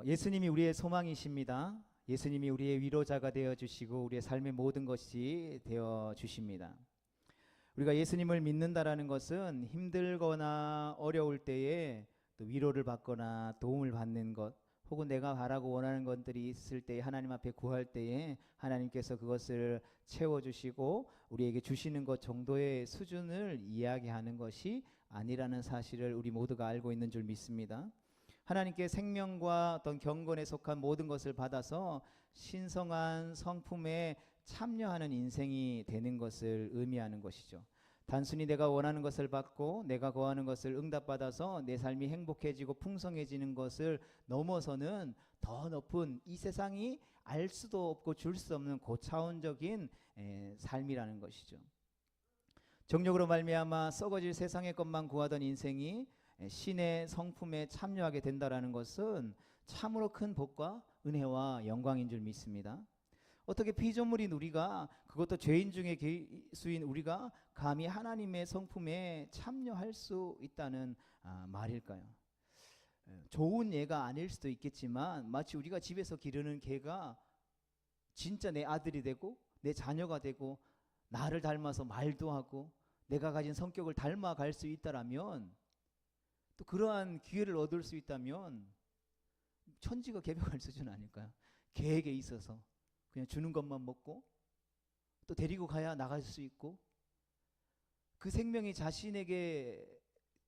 예수님이 우리의 소망이십니다. 예수님이 우리의 위로자가 되어 주시고 우리의 삶의 모든 것이 되어 주십니다. 우리가 예수님을 믿는다라는 것은 힘들거나 어려울 때에 또 위로를 받거나 도움을 받는 것, 혹은 내가 바라고 원하는 것들이 있을 때 하나님 앞에 구할 때에 하나님께서 그것을 채워주시고 우리에게 주시는 것 정도의 수준을 이야기하는 것이 아니라는 사실을 우리 모두가 알고 있는 줄 믿습니다. 하나님께 생명과 어떤 경건에 속한 모든 것을 받아서 신성한 성품에 참여하는 인생이 되는 것을 의미하는 것이죠. 단순히 내가 원하는 것을 받고 내가 구하는 것을 응답받아서 내 삶이 행복해지고 풍성해지는 것을 넘어서는 더 높은, 이 세상이 알 수도 없고 줄 수 없는 고차원적인 삶이라는 것이죠. 정욕으로 말미암아 썩어질 세상의 것만 구하던 인생이 신의 성품에 참여하게 된다는 것은 참으로 큰 복과 은혜와 영광인 줄 믿습니다. 어떻게 피조물인 우리가, 그것도 죄인 중에 괴수인 우리가 감히 하나님의 성품에 참여할 수 있다는 말일까요? 좋은 예가 아닐 수도 있겠지만 마치 우리가 집에서 기르는 개가 진짜 내 아들이 되고 내 자녀가 되고 나를 닮아서 말도 하고 내가 가진 성격을 닮아갈 수 있다라면, 또 그러한 기회를 얻을 수 있다면 천지가 개벽할 수준 아닐까요? 개에게 있어서 그냥 주는 것만 먹고 또 데리고 가야 나갈 수 있고, 그 생명이 자신에게,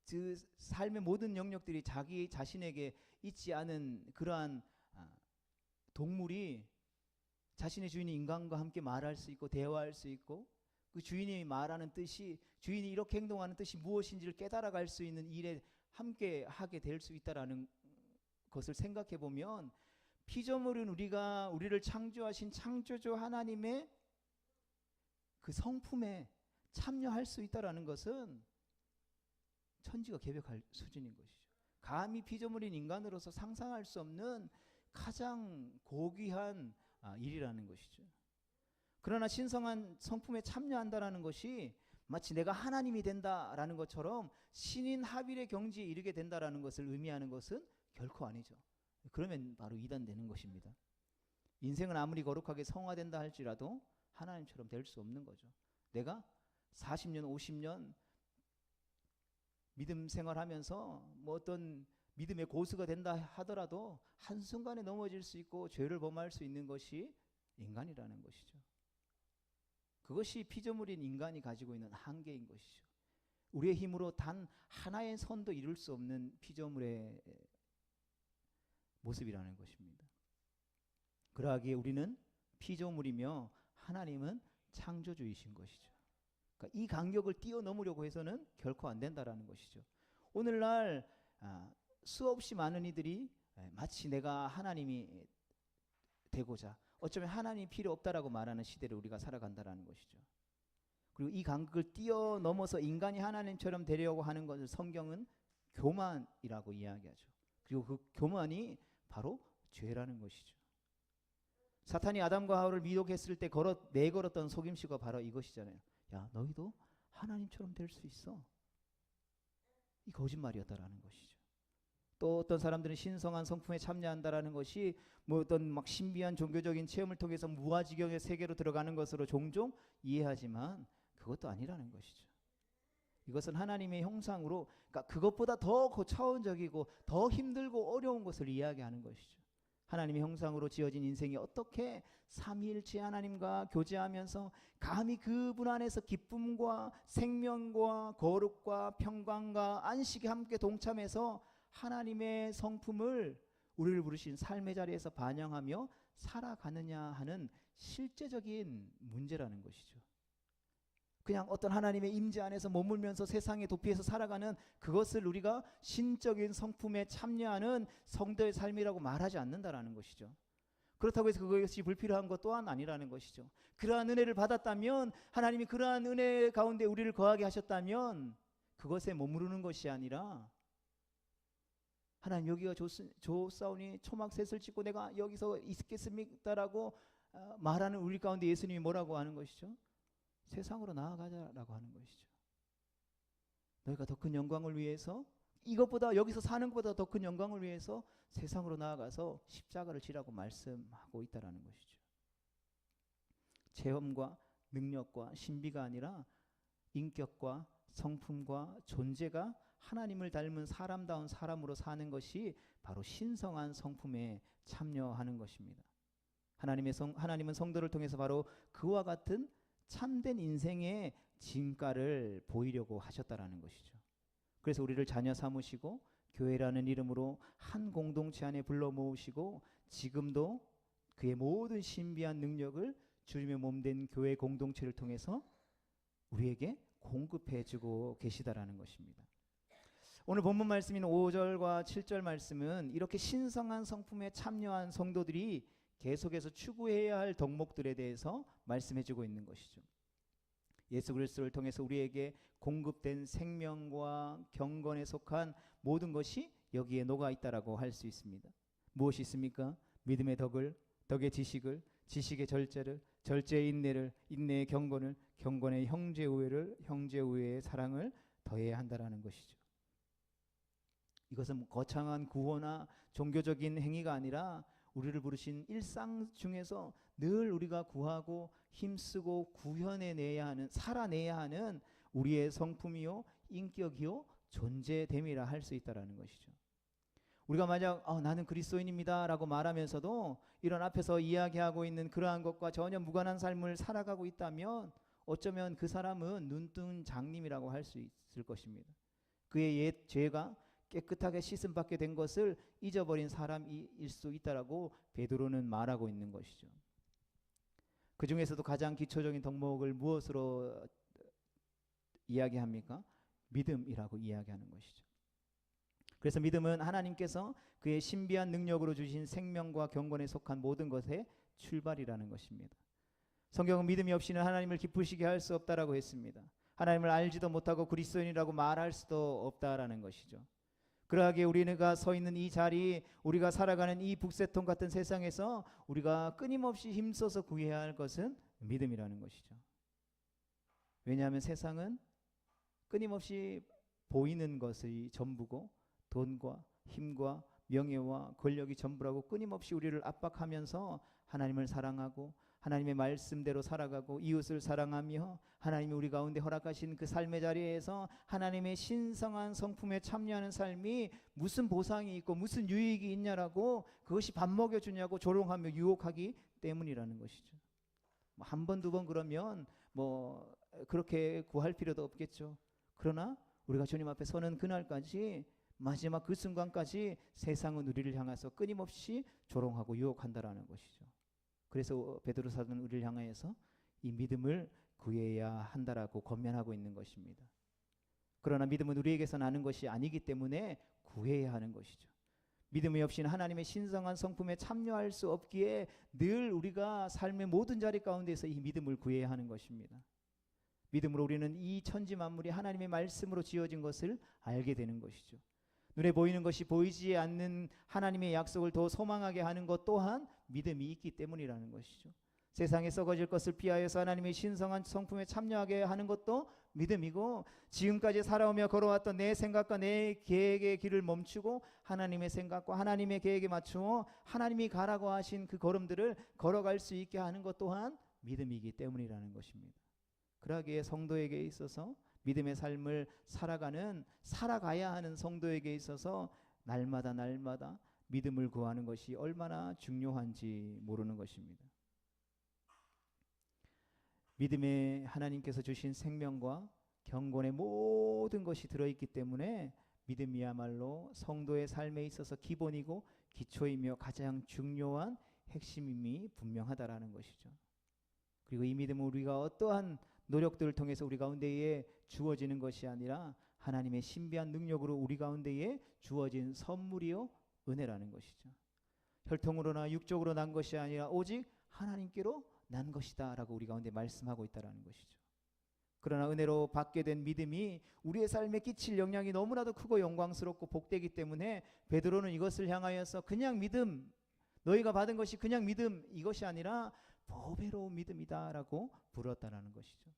그 삶의 모든 영역들이 자기 자신에게 있지 않은 그러한 동물이 자신의 주인인 인간과 함께 말할 수 있고 대화할 수 있고, 그 주인이 말하는 뜻이, 주인이 이렇게 행동하는 뜻이 무엇인지를 깨달아갈 수 있는 일에 함께 하게 될 수 있다라는 것을 생각해 보면, 피조물은 우리를 창조하신 창조주 하나님의 그 성품에 참여할 수 있다라는 것은 천지가 개벽할 수준인 것이죠. 감히 피조물인 인간으로서 상상할 수 없는 가장 고귀한 일이라는 것이죠. 그러나 신성한 성품에 참여한다라는 것이 마치 내가 하나님이 된다라는 것처럼 신인 하빌의 경지에 이르게 된다라는 것을 의미하는 것은 결코 아니죠. 그러면 바로 이단되는 것입니다. 인생은 아무리 거룩하게 성화된다 할지라도 하나님처럼 될 수 없는 거죠. 내가 40년 50년 믿음 생활하면서 뭐 어떤 믿음의 고수가 된다 하더라도 한순간에 넘어질 수 있고 죄를 범할 수 있는 것이 인간이라는 것이죠. 그것이 피조물인 인간이 가지고 있는 한계인 것이죠. 우리의 힘으로 단 하나의 선도 이룰 수 없는 피조물의 모습이라는 것입니다. 그러하기에 우리는 피조물이며 하나님은 창조주이신 것이죠. 그러니까 이 간격을 뛰어넘으려고 해서는 결코 안 된다라는 것이죠. 오늘날 수없이 많은 이들이 마치 내가 하나님이 되고자, 어쩌면 하나님이 필요 없다라고 말하는 시대를 우리가 살아간다라는 것이죠. 그리고 이 간격을 뛰어넘어서 인간이 하나님처럼 되려고 하는 것을 성경은 교만이라고 이야기하죠. 그리고 그 교만이 바로 죄라는 것이죠. 사탄이 아담과 하와를 미혹했을 때 내걸었던 속임수가 바로 이것이잖아요. 야, 너희도 하나님처럼 될 수 있어. 이 거짓말이었다라는 것이죠. 또 어떤 사람들은 신성한 성품에 참여한다라는 것이 뭐 어떤 막 신비한 종교적인 체험을 통해서 무아지경의 세계로 들어가는 것으로 종종 이해하지만 그것도 아니라는 것이죠. 이것은 하나님의 형상으로, 그러니까 그것보다 더 고차원적이고 더 힘들고 어려운 것을 이야기하는 것이죠. 하나님의 형상으로 지어진 인생이 어떻게 삼위일체 하나님과 교제하면서 감히 그분 안에서 기쁨과 생명과 거룩과 평강과 안식이 함께 동참해서 하나님의 성품을 우리를 부르신 삶의 자리에서 반영하며 살아가느냐 하는 실제적인 문제라는 것이죠. 그냥 어떤 하나님의 임재 안에서 머물면서 세상에 도피해서 살아가는 그것을 우리가 신적인 성품에 참여하는 성도의 삶이라고 말하지 않는다라는 것이죠. 그렇다고 해서 그것이 불필요한 것 또한 아니라는 것이죠. 그러한 은혜를 받았다면, 하나님이 그러한 은혜 가운데 우리를 거하게 하셨다면 그것에 머무르는 것이 아니라, 하나님 여기가 좋사오니 초막셋을 짓고 내가 여기서 있겠습니다라고 말하는 우리 가운데 예수님이 뭐라고 하는 것이죠? 세상으로 나아가자라고 하는 것이죠. 너희가 더 큰 영광을 위해서, 이것보다, 여기서 사는 것보다 더 큰 영광을 위해서 세상으로 나아가서 십자가를 지라고 말씀하고 있다라는 것이죠. 체험과 능력과 신비가 아니라 인격과 성품과 존재가 하나님을 닮은 사람다운 사람으로 사는 것이 바로 신성한 성품에 참여하는 것입니다. 하나님은 성도를 통해서 바로 그와 같은 참된 인생의 진가를 보이려고 하셨다라는 것이죠. 그래서 우리를 자녀 삼으시고 교회라는 이름으로 한 공동체 안에 불러 모으시고 지금도 그의 모든 신비한 능력을 주님의 몸된 교회 공동체를 통해서 우리에게 공급해주고 계시다라는 것입니다. 오늘 본문 말씀인 5절과 7절 말씀은 이렇게 신성한 성품에 참여한 성도들이 계속해서 추구해야 할 덕목들에 대해서 말씀해주고 있는 것이죠. 예수 그리스도를 통해서 우리에게 공급된 생명과 경건에 속한 모든 것이 여기에 녹아 있다라고 할 수 있습니다. 무엇이 있습니까? 믿음의 덕을, 덕의 지식을, 지식의 절제를, 절제의 인내를, 인내의 경건을, 경건의 형제 우애를, 형제 우애의 사랑을 더해야 한다라는 것이죠. 이것은 거창한 구호나 종교적인 행위가 아니라 우리를 부르신 일상 중에서 늘 우리가 구하고 힘쓰고 구현해내야 하는, 살아내야 하는 우리의 성품이요 인격이요 존재됨이라 할 수 있다라는 것이죠. 우리가 만약 나는 그리스도인입니다 라고 말하면서도 이런 앞에서 이야기하고 있는 그러한 것과 전혀 무관한 삶을 살아가고 있다면 어쩌면 그 사람은 눈뜬 장님이라고 할 수 있을 것입니다. 그의 옛 죄가 깨끗하게 씻음받게 된 것을 잊어버린 사람일 수 있다라고 베드로는 말하고 있는 것이죠. 그 중에서도 가장 기초적인 덕목을 무엇으로 이야기합니까? 믿음이라고 이야기하는 것이죠. 그래서 믿음은 하나님께서 그의 신비한 능력으로 주신 생명과 경건에 속한 모든 것의 출발이라는 것입니다. 성경은 믿음이 없이는 하나님을 기쁘시게 할 수 없다라고 했습니다. 하나님을 알지도 못하고 그리스도인이라고 말할 수도 없다라는 것이죠. 그러하기에 우리가 서 있는 이 자리, 우리가 살아가는 이 북새통 같은 세상에서 우리가 끊임없이 힘써서 구해야 할 것은 믿음이라는 것이죠. 왜냐하면 세상은 끊임없이 보이는 것이 전부고 돈과 힘과 명예와 권력이 전부라고 끊임없이 우리를 압박하면서 하나님을 사랑하고 하나님의 말씀대로 살아가고 이웃을 사랑하며 하나님이 우리 가운데 허락하신 그 삶의 자리에서 하나님의 신성한 성품에 참여하는 삶이 무슨 보상이 있고 무슨 유익이 있냐라고 그것이 밥 먹여주냐고 조롱하며 유혹하기 때문이라는 것이죠. 한 번, 두 번 그러면 그렇게 구할 필요도 없겠죠. 그러나 우리가 주님 앞에 서는 그날까지 마지막 그 순간까지 세상은 우리를 향해서 끊임없이 조롱하고 유혹한다라는 것이죠. 그래서 베드로 사도는 우리를 향하여서 이 믿음을 구해야 한다라고 권면하고 있는 것입니다. 그러나 믿음은 우리에게서 나는 것이 아니기 때문에 구해야 하는 것이죠. 믿음이 없이는 하나님의 신성한 성품에 참여할 수 없기에 늘 우리가 삶의 모든 자리 가운데서 이 믿음을 구해야 하는 것입니다. 믿음으로 우리는 이 천지 만물이 하나님의 말씀으로 지어진 것을 알게 되는 것이죠. 눈에 보이는 것이 보이지 않는 하나님의 약속을 더 소망하게 하는 것 또한 믿음이 있기 때문이라는 것이죠. 세상에 썩어질 것을 피하여서 하나님의 신성한 성품에 참여하게 하는 것도 믿음이고, 지금까지 살아오며 걸어왔던 내 생각과 내 계획의 길을 멈추고 하나님의 생각과 하나님의 계획에 맞추어 하나님이 가라고 하신 그 걸음들을 걸어갈 수 있게 하는 것 또한 믿음이기 때문이라는 것입니다. 그러기에 성도에게 있어서 믿음의 삶을 살아가야 하는 성도에게 있어서 날마다 믿음을 구하는 것이 얼마나 중요한지 모르는 것입니다. 믿음에 하나님께서 주신 생명과 경건의 모든 것이 들어있기 때문에 믿음이야말로 성도의 삶에 있어서 기본이고 기초이며 가장 중요한 핵심임이 분명하다라는 것이죠. 그리고 이 믿음은 우리가 어떠한 노력들을 통해서 우리 가운데에 주어지는 것이 아니라 하나님의 신비한 능력으로 우리 가운데에 주어진 선물이요 은혜라는 것이죠. 혈통으로나 육적으로 난 것이 아니라 오직 하나님께로 난 것이다 라고 우리 가운데 말씀하고 있다는 것이죠. 그러나 은혜로 받게 된 믿음이 우리의 삶에 끼칠 영향이 너무나도 크고 영광스럽고 복되기 때문에 베드로는 이것을 향하여서 그냥 믿음, 너희가 받은 것이 그냥 믿음, 이것이 아니라 보배로운 믿음이다 라고 부르었다는 것이죠.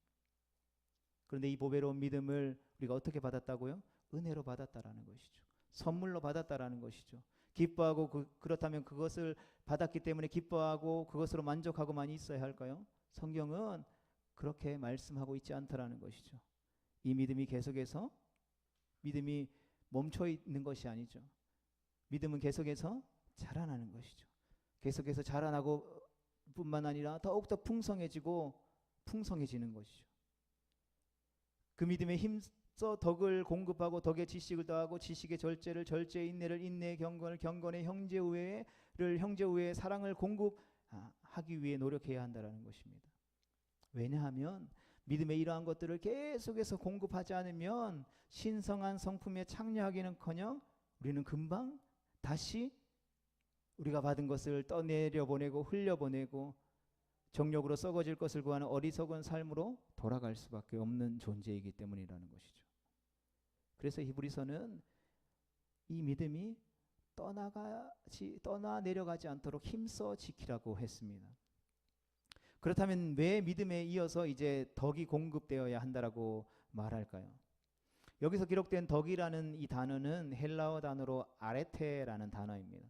그런데 이 보배로운 믿음을 우리가 어떻게 받았다고요? 은혜로 받았다라는 것이죠. 선물로 받았다라는 것이죠. 기뻐하고 그렇다면 그것을 받았기 때문에 기뻐하고 그것으로 만족하고만 있어야 할까요? 성경은 그렇게 말씀하고 있지 않다라는 것이죠. 이 믿음이 계속해서 믿음이 멈춰 있는 것이 아니죠. 믿음은 계속해서 자라나는 것이죠. 계속해서 자라나고 뿐만 아니라 더욱더 풍성해지는 것이죠. 그 믿음에 힘써 덕을 공급하고 덕에 지식을 더하고 지식의 절제를 절제의 인내를 인내의 경건을 경건의 형제 우애를 형제 우애의 사랑을 공급하기 위해 노력해야 한다는 것입니다. 왜냐하면 믿음의 이러한 것들을 계속해서 공급하지 않으면 신성한 성품에 참여하기는커녕 우리는 금방 다시 우리가 받은 것을 떠내려보내고 흘려보내고 정욕으로 썩어질 것을 구하는 어리석은 삶으로 돌아갈 수밖에 없는 존재이기 때문이라는 것이죠. 그래서 히브리서는 이 믿음이 떠나 내려가지 않도록 힘써 지키라고 했습니다. 그렇다면 왜 믿음에 이어서 이제 덕이 공급되어야 한다라고 말할까요? 여기서 기록된 덕이라는 이 단어는 헬라어 단어로 아레테라는 단어입니다.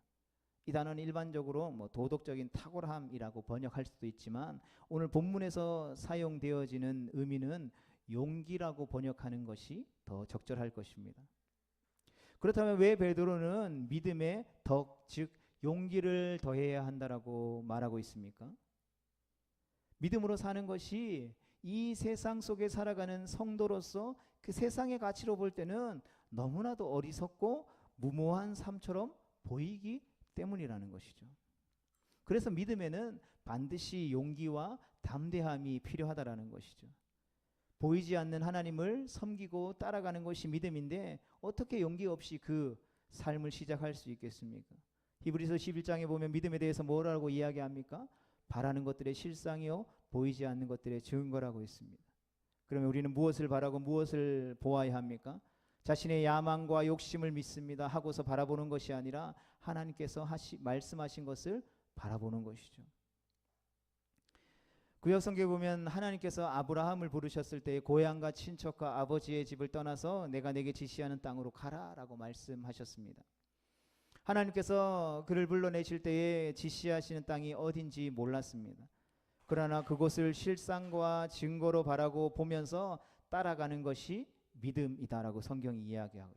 이 단어는 일반적으로 도덕적인 탁월함이라고 번역할 수도 있지만 오늘 본문에서 사용되어지는 의미는 용기라고 번역하는 것이 더 적절할 것입니다. 그렇다면 왜 베드로는 믿음의 덕, 즉 용기를 더해야 한다라고 말하고 있습니까? 믿음으로 사는 것이 이 세상 속에 살아가는 성도로서 그 세상의 가치로 볼 때는 너무나도 어리석고 무모한 삶처럼 보이기 때문이라는 것이죠. 그래서 믿음에는 반드시 용기와 담대함이 필요하다라는 것이죠. 보이지 않는 하나님을 섬기고 따라가는 것이 믿음인데 어떻게 용기 없이 그 삶을 시작할 수 있겠습니까? 히브리서 11장에 보면 믿음에 대해서 뭐라고 이야기합니까? 바라는 것들의 실상이요 보이지 않는 것들의 증거라고 했습니다. 그러면 우리는 무엇을 바라고 무엇을 보아야 합니까? 자신의 야망과 욕심을 믿습니다 하고서 바라보는 것이 아니라 하나님께서 말씀하신 것을 바라보는 것이죠. 구약 성경에 보면 하나님께서 아브라함을 부르셨을 때 고향과 친척과 아버지의 집을 떠나서 내가 내게 지시하는 땅으로 가라라고 말씀하셨습니다. 하나님께서 그를 불러내실 때에 지시하시는 땅이 어딘지 몰랐습니다. 그러나 그곳을 실상과 증거로 바라고 보면서 따라가는 것이 믿음이다라고 성경이 이야기하죠.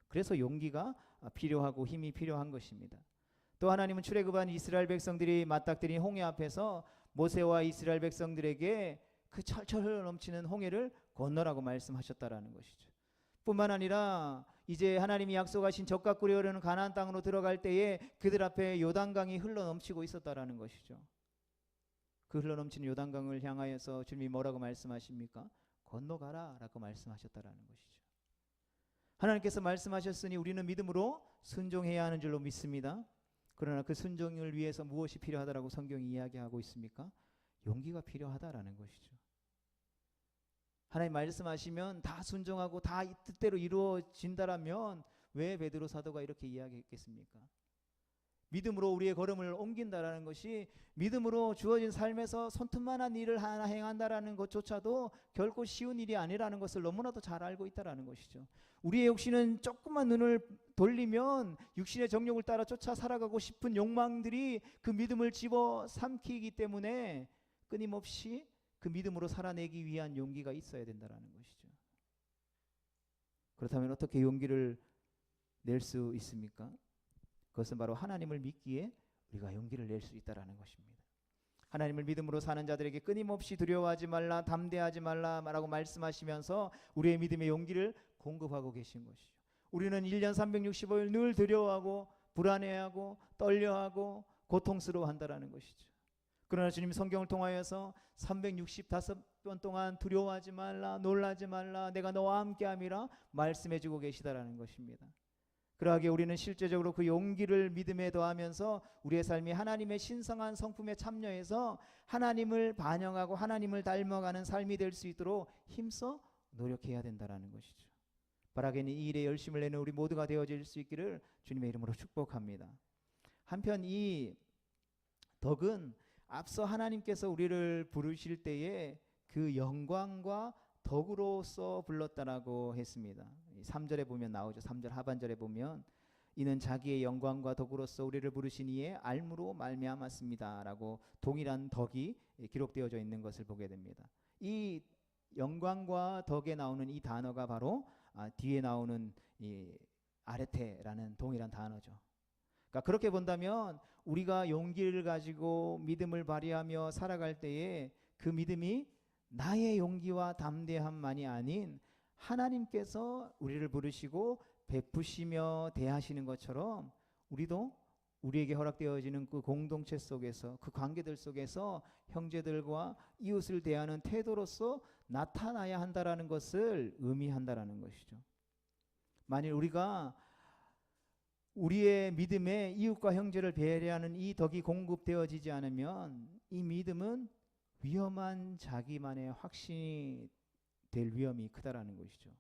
그래서 용기가 필요하고 힘이 필요한 것입니다. 또 하나님은 출애굽한 이스라엘 백성들이 맞닥뜨린 홍해 앞에서 모세와 이스라엘 백성들에게 그 철철 흘러 넘치는 홍해를 건너라고 말씀하셨다라는 것이죠. 뿐만 아니라 이제 하나님이 약속하신 젖과 꿀이 흐르는 가나안 땅으로 들어갈 때에 그들 앞에 요단강이 흘러 넘치고 있었다라는 것이죠. 그 흘러 넘치는 요단강을 향하여서 주님이 뭐라고 말씀하십니까? 건너가라 라고 말씀하셨다라는 것이죠. 하나님께서 말씀하셨으니 우리는 믿음으로 순종해야 하는 줄로 믿습니다. 그러나 그 순종을 위해서 무엇이 필요하다라고 성경이 이야기하고 있습니까? 용기가 필요하다라는 것이죠. 하나님 말씀하시면 다 순종하고 다 이 뜻대로 이루어진다라면 왜 베드로 사도가 이렇게 이야기했겠습니까? 믿음으로 우리의 걸음을 옮긴다라는 것이 믿음으로 주어진 삶에서 손톱만한 일을 하나 행한다라는 것조차도 결코 쉬운 일이 아니라는 것을 너무나도 잘 알고 있다라는 것이죠. 우리의 육신은 조금만 눈을 돌리면 육신의 정욕을 따라 쫓아 살아가고 싶은 욕망들이 그 믿음을 집어삼키기 때문에 끊임없이 그 믿음으로 살아내기 위한 용기가 있어야 된다라는 것이죠. 그렇다면 어떻게 용기를 낼 수 있습니까? 그것은 바로 하나님을 믿기에 우리가 용기를 낼 수 있다라는 것입니다. 하나님을 믿음으로 사는 자들에게 끊임없이 두려워하지 말라, 담대하지 말라라고 말씀하시면서 우리의 믿음의 용기를 공급하고 계신 것이죠. 우리는 1년 365일 늘 두려워하고 불안해하고 떨려하고 고통스러워한다라는 것이죠. 그러나 주님 성경을 통하여서 365번 동안 두려워하지 말라, 놀라지 말라, 내가 너와 함께함이라 말씀해주고 계시다라는 것입니다. 그러하게 우리는 실제적으로 그 용기를 믿음에 더하면서 우리의 삶이 하나님의 신성한 성품에 참여해서 하나님을 반영하고 하나님을 닮아가는 삶이 될 수 있도록 힘써 노력해야 된다라는 것이죠. 바라기는 이 일에 열심을 내는 우리 모두가 되어질 수 있기를 주님의 이름으로 축복합니다. 한편 이 덕은 앞서 하나님께서 우리를 부르실 때에 그 영광과 덕으로서 불렀다라고 했습니다. 3절에 보면 나오죠. 3절 하반절에 보면 이는 자기의 영광과 덕으로서 우리를 부르신 이의 알므로 말미암았습니다라고 동일한 덕이 기록되어져 있는 것을 보게 됩니다. 이 영광과 덕에 나오는 이 단어가 바로 뒤에 나오는 이 아레테라는 동일한 단어죠. 그러니까 그렇게 본다면 우리가 용기를 가지고 믿음을 발휘하며 살아갈 때에 그 믿음이 나의 용기와 담대함만이 아닌 하나님께서 우리를 부르시고 베푸시며 대하시는 것처럼 우리도 우리에게 허락되어지는 그 공동체 속에서, 그 관계들 속에서 형제들과 이웃을 대하는 태도로서 나타나야 한다라는 것을 의미한다라는 것이죠. 만일 우리가 우리의 믿음에 이웃과 형제를 배려하는 이 덕이 공급되어지지 않으면 이 믿음은 위험한 자기만의 확신이 될 위험이 크다라는 것이죠.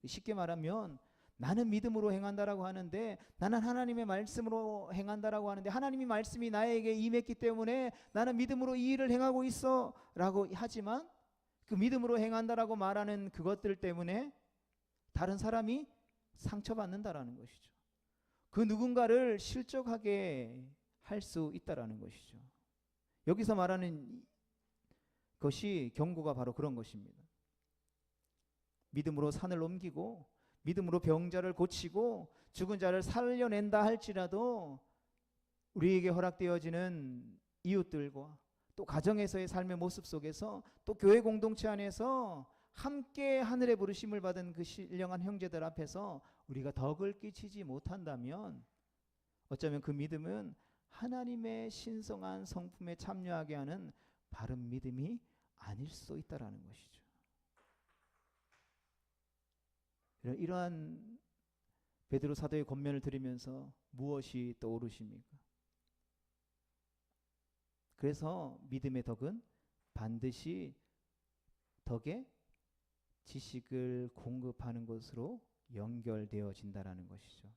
쉽게 말하면 나는 믿음으로 행한다라고 하는데, 나는 하나님의 말씀으로 행한다라고 하는데, 하나님의 말씀이 나에게 임했기 때문에 나는 믿음으로 이 일을 행하고 있어 라고 하지만 그 믿음으로 행한다라고 말하는 그것들 때문에 다른 사람이 상처받는다라는 것이죠. 그 누군가를 실족하게 할 수 있다라는 것이죠. 여기서 말하는 것이 경고가 바로 그런 것입니다. 믿음으로 산을 옮기고 믿음으로 병자를 고치고 죽은 자를 살려낸다 할지라도 우리에게 허락되어지는 이웃들과 또 가정에서의 삶의 모습 속에서 또 교회 공동체 안에서 함께 하늘의 부르심을 받은 그 신령한 형제들 앞에서 우리가 덕을 끼치지 못한다면 어쩌면 그 믿음은 하나님의 신성한 성품에 참여하게 하는 바른 믿음이 아닐 수 있다라는 것이죠. 이러한 베드로 사도의 권면을 들으면서 무엇이 떠오르십니까? 그래서 믿음의 덕은 반드시 덕에 지식을 공급하는 것으로 연결되어진다라는 것이죠.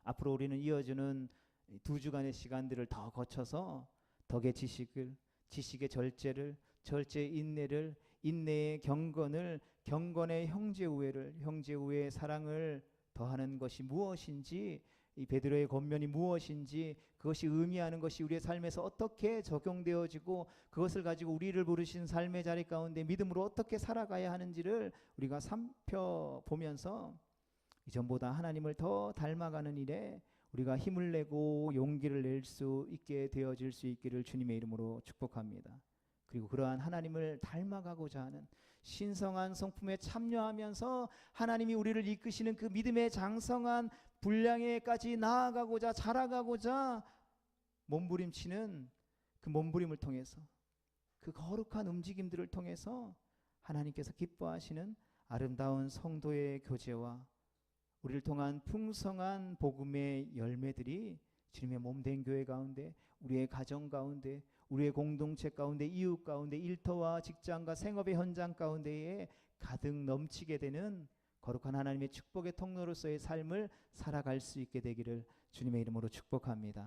앞으로 우리는 이어지는 2주간의 시간들을 더 거쳐서 덕의 지식을, 지식의 절제를, 절제의 인내를, 인내의 경건을, 경건의 형제 우애를, 형제 우애의 사랑을 더하는 것이 무엇인지, 이 베드로의 권면이 무엇인지, 그것이 의미하는 것이 우리의 삶에서 어떻게 적용되어지고 그것을 가지고 우리를 부르신 삶의 자리 가운데 믿음으로 어떻게 살아가야 하는지를 우리가 살펴보면서 이전보다 하나님을 더 닮아가는 일에 우리가 힘을 내고 용기를 낼 수 있게 되어질 수 있기를 주님의 이름으로 축복합니다. 그리고 그러한 하나님을 닮아가고자 하는 신성한 성품에 참여하면서 하나님이 우리를 이끄시는 그 믿음의 장성한 분량에까지 나아가고자, 자라가고자 몸부림치는 그 몸부림을 통해서, 그 거룩한 움직임들을 통해서 하나님께서 기뻐하시는 아름다운 성도의 교제와 우리를 통한 풍성한 복음의 열매들이 주님의 몸된 교회 가운데, 우리의 가정 가운데, 우리의 공동체 가운데, 이웃 가운데, 일터와 직장과 생업의 현장 가운데에 가득 넘치게 되는 거룩한 하나님의 축복의 통로로서의 삶을 살아갈 수 있게 되기를 주님의 이름으로 축복합니다.